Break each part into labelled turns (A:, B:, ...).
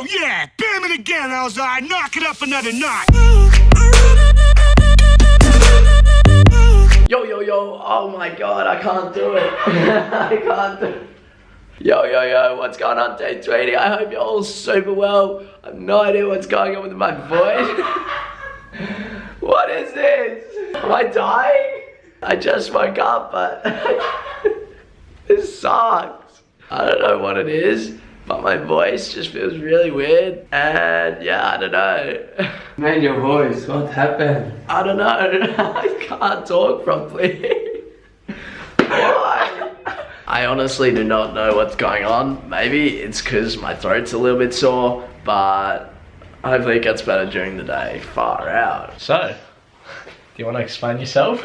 A: Oh yeah, bam it again, Alzai. Knock it up another notch.
B: Yo, yo, yo, oh my god, I can't do it. I can't do it. Yo, yo, yo, what's going on, day 20? I hope you're all super well. I have no idea what's going on with my voice. What is this? Am I dying? I just woke up, but this sucks. I don't know what it is, but my voice just feels really weird. And yeah, I don't know.
C: Man, your voice, what happened?
B: I don't know. I can't talk properly. Why? I honestly do not know what's going on. Maybe it's because my throat's a little bit sore, but hopefully it gets better during the day. Far out.
D: So, do you want to explain yourself?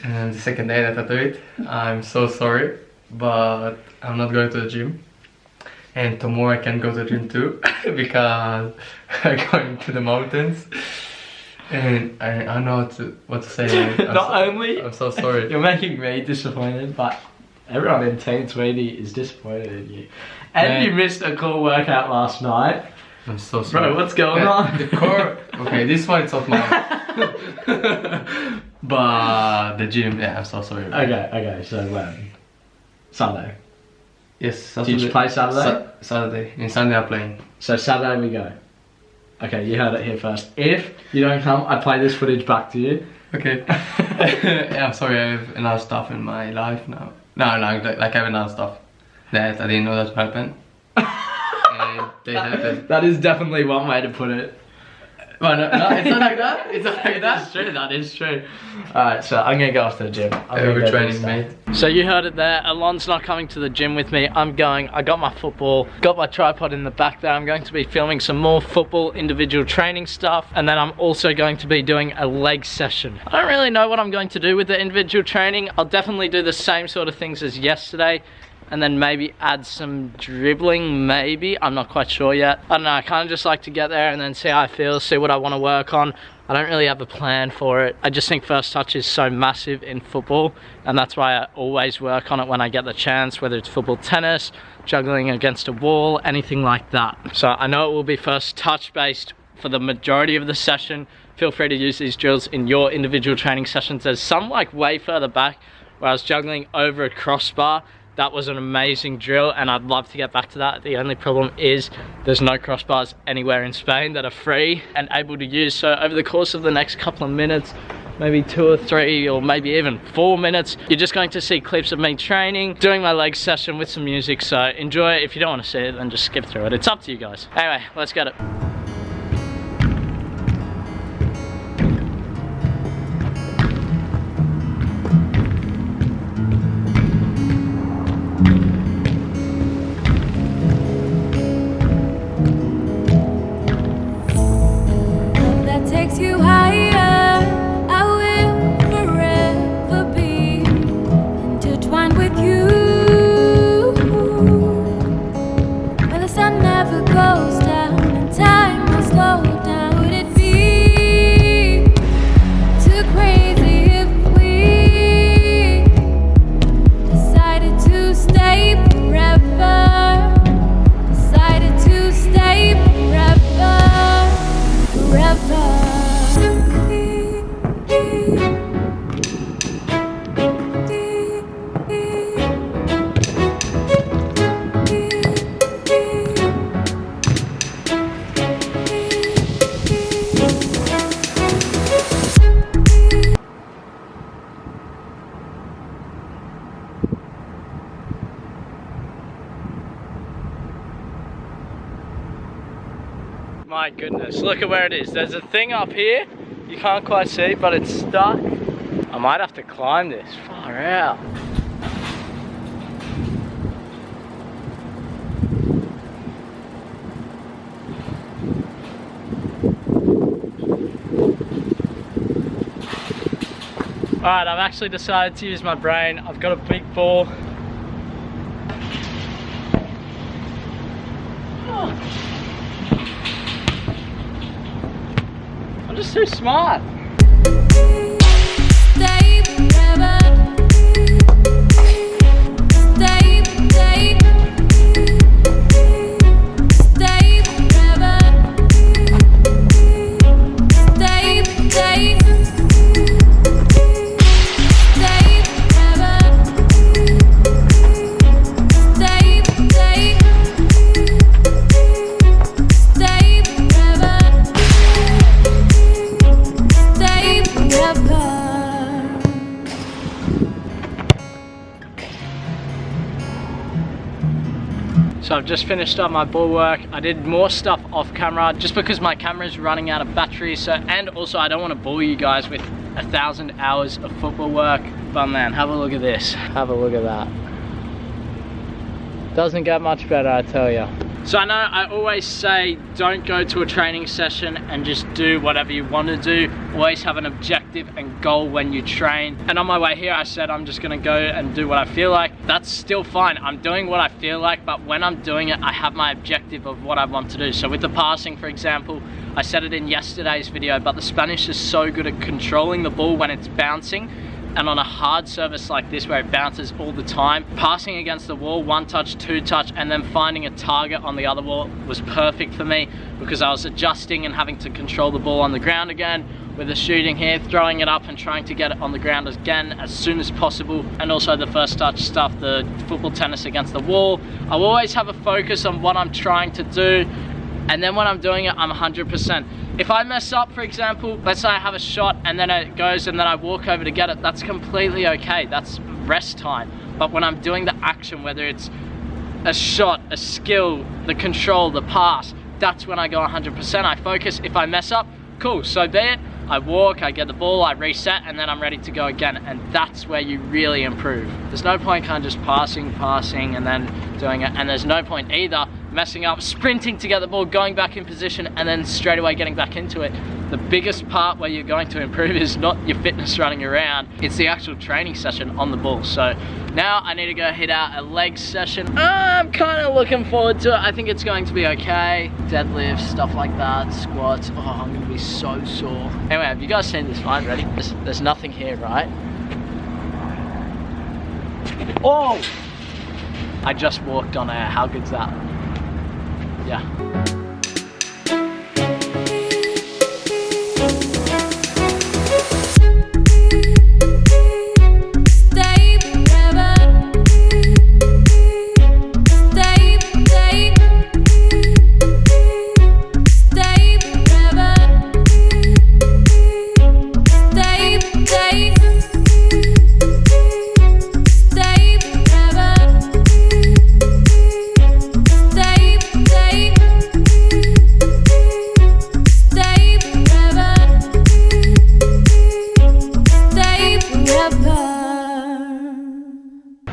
C: And the second day that I do it, I'm so sorry, but I'm not going to the gym. And tomorrow I can go to the gym too, because I'm going to the mountains. And I don't know what to say. I'm so sorry.
D: You're making me disappointed, but everyone in Team Tweedy is disappointed in you. And
C: Man.
D: you missed a cool workout last night.
C: I'm so sorry.
D: Bro, what's going on?
C: The core, okay, this one is not mine. But the gym, yeah, I'm so sorry.
D: Okay, so when? Sunday.
C: Yes, Saturday.
D: Did you play Saturday?
C: Saturday. And Sunday I'm playing.
D: So Saturday we go. Okay, you heard it here first. If you don't come, I play this footage back to you.
C: Okay. Yeah, I'm sorry, I have enough stuff in my life now. No, like I have enough stuff that I didn't know that would happen. And they happened.
D: That is definitely one way to put it.
C: Well, no, it's not like that. It's not like that.
D: That's true, that is true. Alright, so I'm gonna go off to the gym.
C: We're training, mate.
D: So you heard it there, Alon's not coming to the gym with me. I'm going, I got my football, got my tripod in the back there. I'm going to be filming some more football individual training stuff, and then I'm also going to be doing a leg session. I don't really know what I'm going to do with the individual training. I'll definitely do the same sort of things as yesterday, and then maybe add some dribbling, maybe. I'm not quite sure yet. I don't know, I kind of just like to get there and then see how I feel, see what I want to work on. I don't really have a plan for it. I just think first touch is so massive in football, and that's why I always work on it when I get the chance, whether it's football, tennis, juggling against a wall, anything like that. So I know it will be first touch based for the majority of the session. Feel free to use these drills in your individual training sessions. There's some like way further back where I was juggling over a crossbar. That was an amazing drill, and I'd love to get back to that. The only problem is there's no crossbars anywhere in Spain that are free and able to use. So over the course of the next couple of minutes, maybe 2 or 3 or maybe even 4 minutes, you're just going to see clips of me training, doing my leg session with some music. So enjoy it. If you don't want to see it, then just skip through it. It's up to you guys. Anyway, let's get it. My goodness, look at where it is. There's a thing up here, you can't quite see, but it's stuck. I might have to climb this, far out. Alright, I've actually decided to use my brain. I've got a big ball. I'm just too smart.
E: Stay forever. Stay.
D: I've just finished up my ball work. I did more stuff off camera just because my camera is running out of battery. So, and also I don't want to bore you guys with 1,000 hours of football work. But man, have a look at this. Have a look at that. Doesn't get much better, I tell you. So I know I always say don't go to a training session and just do whatever you want to do. Always have an objective and goal when you train. And on my way here I said I'm just gonna go and do what I feel like. That's still fine. I'm doing what I feel like, but when I'm doing it I have my objective of what I want to do. So with the passing, for example, I said it in yesterday's video, but the Spanish is so good at controlling the ball when it's bouncing. And on a hard service like this where it bounces all the time, passing against the wall, 1 touch, 2 touch, and then finding a target on the other wall was perfect for me because I was adjusting and having to control the ball on the ground again. With the shooting here, throwing it up and trying to get it on the ground again as soon as possible. And also the first touch stuff, the football tennis against the wall. I'll always have a focus on what I'm trying to do. And then when I'm doing it, I'm 100%. If I mess up, for example, let's say I have a shot and then it goes and then I walk over to get it, that's completely okay. That's rest time. But when I'm doing the action, whether it's a shot, a skill, the control, the pass, that's when I go 100%. I focus. If I mess up, cool, so be it. I walk, I get the ball, I reset, and then I'm ready to go again. And that's where you really improve. There's no point kind of just passing, and then doing it. And there's no point either messing up, sprinting to get the ball, going back in position, and then straight away getting back into it. The biggest part where you're going to improve is not your fitness running around, it's the actual training session on the ball. So now I need to go hit out a leg session. I'm kind of looking forward to it. I think it's going to be okay. Deadlifts, stuff like that, squats. Oh, I'm gonna be so sore. Anyway, have you guys seen this line? Ready? There's nothing here, right? Oh! I just walked on air. How good's that? Yeah.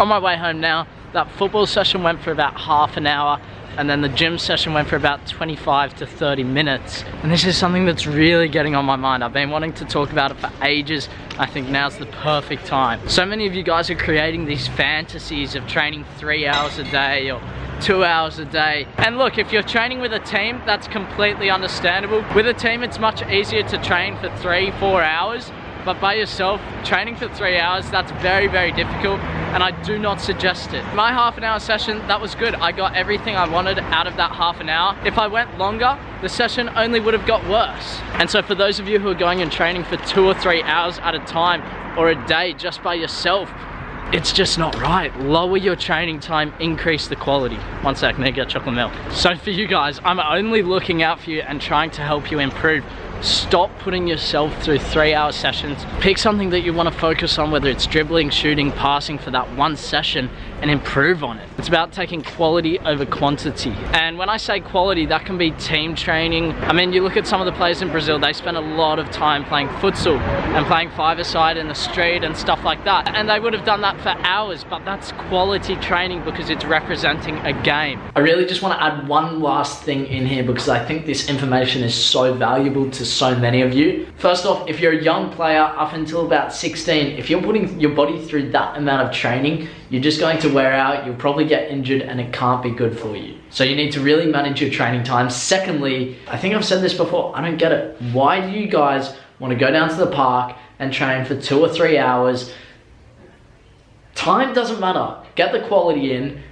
D: On my way home now, that football session went for about half an hour and then the gym session went for about 25 to 30 minutes. And this is something that's really getting on my mind. I've been wanting to talk about it for ages. I think now's the perfect time. So many of you guys are creating these fantasies of training 3 hours a day or 2 hours a day. And look, if you're training with a team, that's completely understandable. With a team, it's much easier to train for 3-4 hours. But by yourself, training for 3 hours, that's very, very difficult, and I do not suggest it. My half an hour session, that was good. I got everything I wanted out of that half an hour. If I went longer, the session only would have got worse. And so for those of you who are going and training for 2 or 3 hours at a time, or a day just by yourself, it's just not right. Lower your training time, increase the quality. 1 sec, need to get chocolate milk. So for you guys, I'm only looking out for you and trying to help you improve. Stop putting yourself through 3-hour sessions. Pick something that you want to focus on, whether it's dribbling, shooting, passing for that one session, and improve on it. It's about taking quality over quantity. And when I say quality, that can be team training. I mean, you look at some of the players in Brazil, they spend a lot of time playing futsal and playing five-a-side in the street and stuff like that. And they would have done that for hours, but that's quality training because it's representing a game. I really just want to add one last thing in here because I think this information is so valuable to so many of you. First off, if you're a young player up until about 16, if you're putting your body through that amount of training, you're just going to wear out, you'll probably get injured, and it can't be good for you. So you need to really manage your training time. Secondly, I think I've said this before, I don't get it. Why do you guys want to go down to the park and train for 2 or 3 hours? Time doesn't matter. Get the quality in,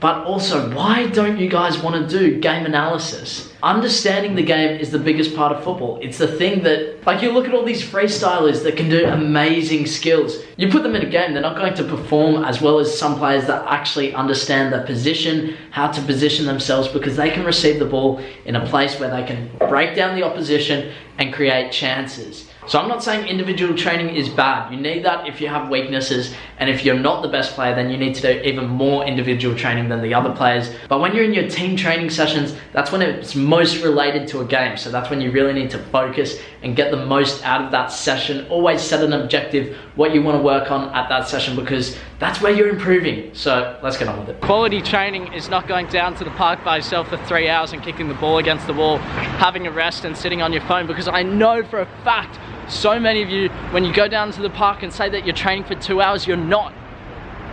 D: but also why don't you guys want to do game analysis? understanding the game is the biggest part of football. It's the thing that, like, you look at all these freestylers that can do amazing skills. You put them in a game, they're not going to perform as well as some players that actually understand their position, how to position themselves, because they can receive the ball in a place where they can break down the opposition and create chances. So I'm not saying individual training is bad. You need that if you have weaknesses, and if you're not the best player, then you need to do even more individual training than the other players. But when you're in your team training sessions, that's when it's most related to a game. So that's when you really need to focus and get the most out of that session. Always set an objective, what you want to work on at that session, because that's where you're improving. So let's get on with it. Quality training is not going down to the park by yourself for 3 hours and kicking the ball against the wall, having a rest and sitting on your phone, because I know for a fact so many of you, when you go down to the park and say that you're training for 2 hours, you're not.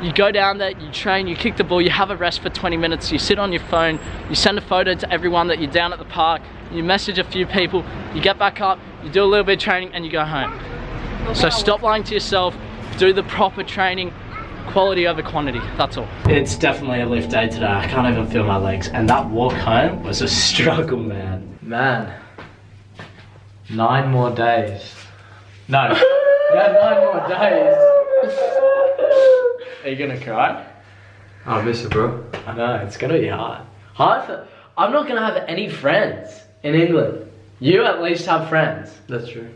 D: You go down there, you train, you kick the ball, you have a rest for 20 minutes, you sit on your phone, you send a photo to everyone that you're down at the park, you message a few people, you get back up, you do a little bit of training, and you go home. So stop lying to yourself, do the proper training, quality over quantity, that's all. It's definitely a lift day today, I can't even feel my legs, and that walk home was a struggle, man. Man, 9 more days. No, yeah, 9 more days. Are you gonna cry?
C: I miss it, bro.
D: I know, it's gonna be hard. I'm not gonna have any friends in England. You at least have friends.
C: That's true.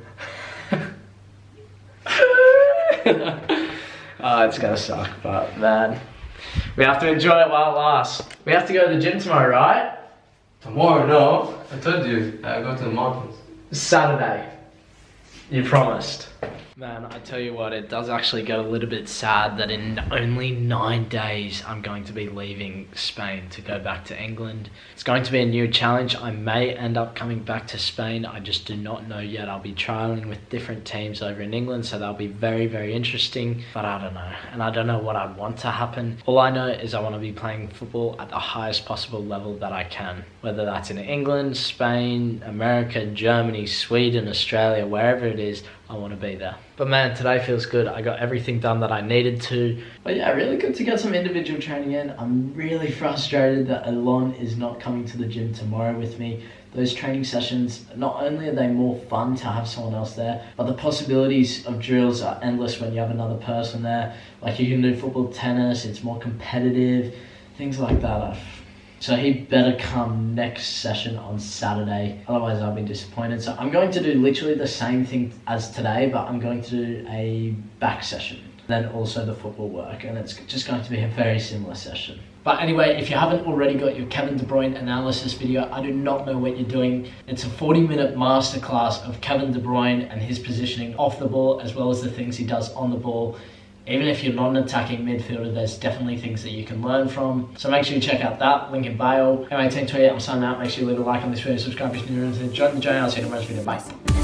D: Oh, it's gonna suck, but man, we have to enjoy it while it lasts. We have to go to the gym tomorrow, right?
C: Tomorrow, no. I told you, I go to the mountains.
D: Saturday. You promised. Man, I tell you what, it does actually get a little bit sad that in only 9 days I'm going to be leaving Spain to go back to England. It's going to be a new challenge. I may end up coming back to Spain. I just do not know yet. I'll be trialing with different teams over in England, so that'll be very, very interesting. But I don't know. And I don't know what I want to happen. All I know is I want to be playing football at the highest possible level that I can. Whether that's in England, Spain, America, Germany, Sweden, Australia, wherever it is, I want to be there. But man, today feels good. I got everything done that I needed to. But yeah, really good to get some individual training in. I'm really frustrated that Alon is not coming to the gym tomorrow with me. Those training sessions, not only are they more fun to have someone else there, but the possibilities of drills are endless when you have another person there. Like, you can do football, tennis, it's more competitive, things like that. So he better come next session on Saturday, otherwise I'll be disappointed. So I'm going to do literally the same thing as today, but I'm going to do a back session, then also the football work, and it's just going to be a very similar session. But anyway, if you haven't already got your Kevin De Bruyne analysis video, I do not know what you're doing. It's a 40-minute masterclass of Kevin De Bruyne and his positioning off the ball, as well as the things he does on the ball. Even if you're not an attacking midfielder, there's definitely things that you can learn from. So make sure you check out that, link in bio. Anyway, 1028, I'm signing out. Make sure you leave a like on this video, subscribe if you're new, and join the journey. I'll see you in the next video. Bye.